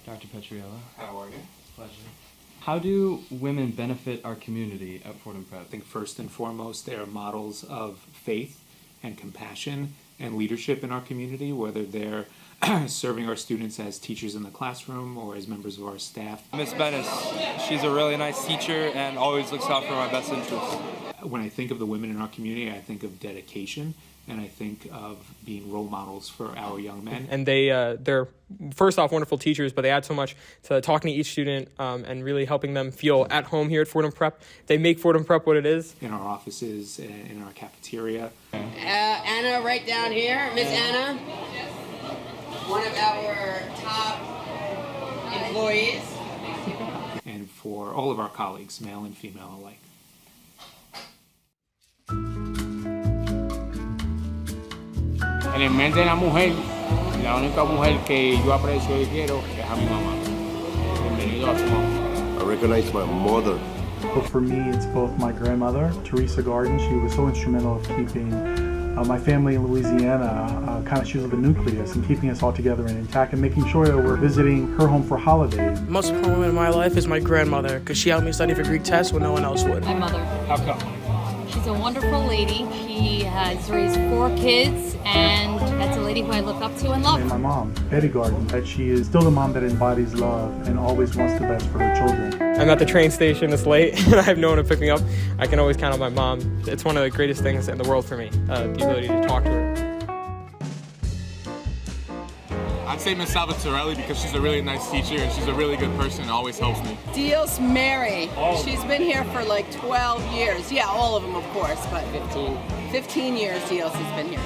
Dr. Petriella. How are you? Pleasure. How do women benefit our community at Fordham Prep? I think first and foremost, they are models of faith and compassion and leadership in our community, whether they're serving our students as teachers in the classroom or as members of our staff. Miss Bennis, she's a really nice teacher and always looks out for my best interests. When I think of the women in our community, I think of dedication, and I think of being role models for our young men. And they're first off wonderful teachers, but they add so much to talking to each student and really helping them feel at home here at Fordham Prep. They make Fordham Prep what it is. In our offices, in our cafeteria. Anna, right down here, Miss Anna, one of our top employees. And for all of our colleagues, male and female alike. En el mes de la mujer, la única mujer que yo aprecio y quiero es a mi mamá. Bienvenido a su mamá. I recognize my mother. But for me, it's both my grandmother, Teresa Garden. She was so instrumental of keeping my family in Louisiana, she was the nucleus and keeping us all together and intact and making sure that we're visiting her home for holidays. The most important woman in my life is my grandmother because she helped me study for Greek tests when no one else would. My mother. How come? She's a wonderful lady. She has raised 4 kids, and that's a lady who I look up to and love. And my mom, Betty Garden, that she is still the mom that embodies love and always wants the best for her children. I'm at the train station, it's late, and I have no one to pick me up. I can always count on my mom. It's one of the greatest things in the world for me, the ability to talk to her. I'd say Miss Salvatorelli because she's a really nice teacher and she's a really good person and always helps me. Dios Mary. She's been here for like 12 years. Yeah, all of them, of course, but 15 years Dios has been here.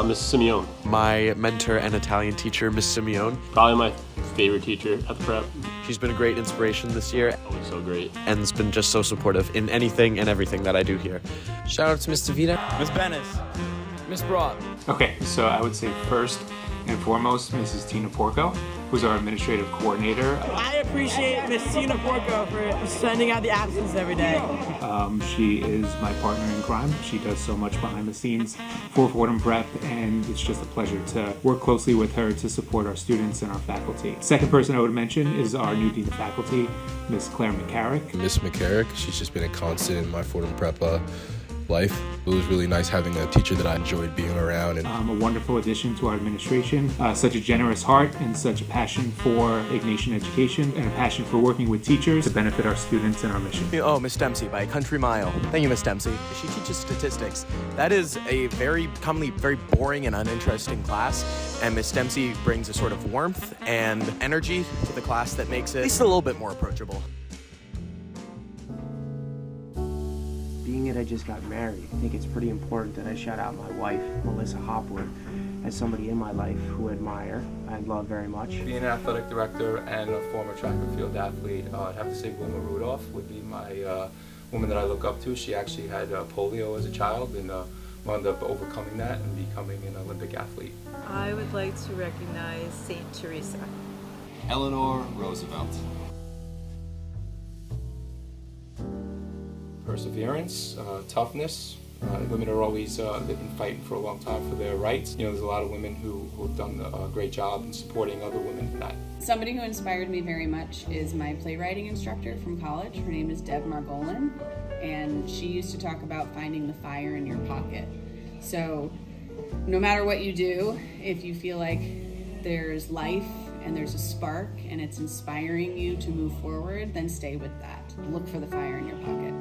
Miss Simeone. My mentor and Italian teacher, Miss Simeone. Probably my favorite teacher at the prep. She's been a great inspiration this year. Always so great. And has been just so supportive in anything and everything that I do here. Shout out to Miss Davida. Miss Bennis, Miss Broad. Okay, so I would say first and foremost, Mrs. Tina Porco, who's our administrative coordinator. I appreciate Miss Tina Porco for sending out the absence every day. She is my partner in crime. She does so much behind the scenes for Fordham Prep, and it's just a pleasure to work closely with her to support our students and our faculty. Second person I would mention is our new Dean of Faculty, Miss Claire McCarrick. Miss McCarrick, she's just been a constant in my Fordham Prep life. It was really nice having a teacher that I enjoyed being around. And a wonderful addition to our administration. Such a generous heart and such a passion for Ignatian education and a passion for working with teachers to benefit our students and our mission. Oh, Miss Dempsey, by a country mile. Thank you, Miss Dempsey. She teaches statistics. That is a commonly very boring and uninteresting class, and Miss Dempsey brings a sort of warmth and energy to the class that makes it at least a little bit more approachable. Being that I just got married, I think it's pretty important that I shout out my wife, Melissa Hopwood, as somebody in my life who I admire and love very much. Being an athletic director and a former track and field athlete, I'd have to say Wilma Rudolph would be my woman that I look up to. She actually had polio as a child and wound up overcoming that and becoming an Olympic athlete. I would like to recognize Saint Teresa. Eleanor Roosevelt. Perseverance, toughness. Women are always, they've been fighting for a long time for their rights. You know, there's a lot of women who have done a great job in supporting other women in that. Somebody who inspired me very much is my playwriting instructor from college. Her name is Deb Margolin, and she used to talk about finding the fire in your pocket. So no matter what you do, if you feel like there's life and there's a spark and it's inspiring you to move forward, then stay with that. Look for the fire in your pocket.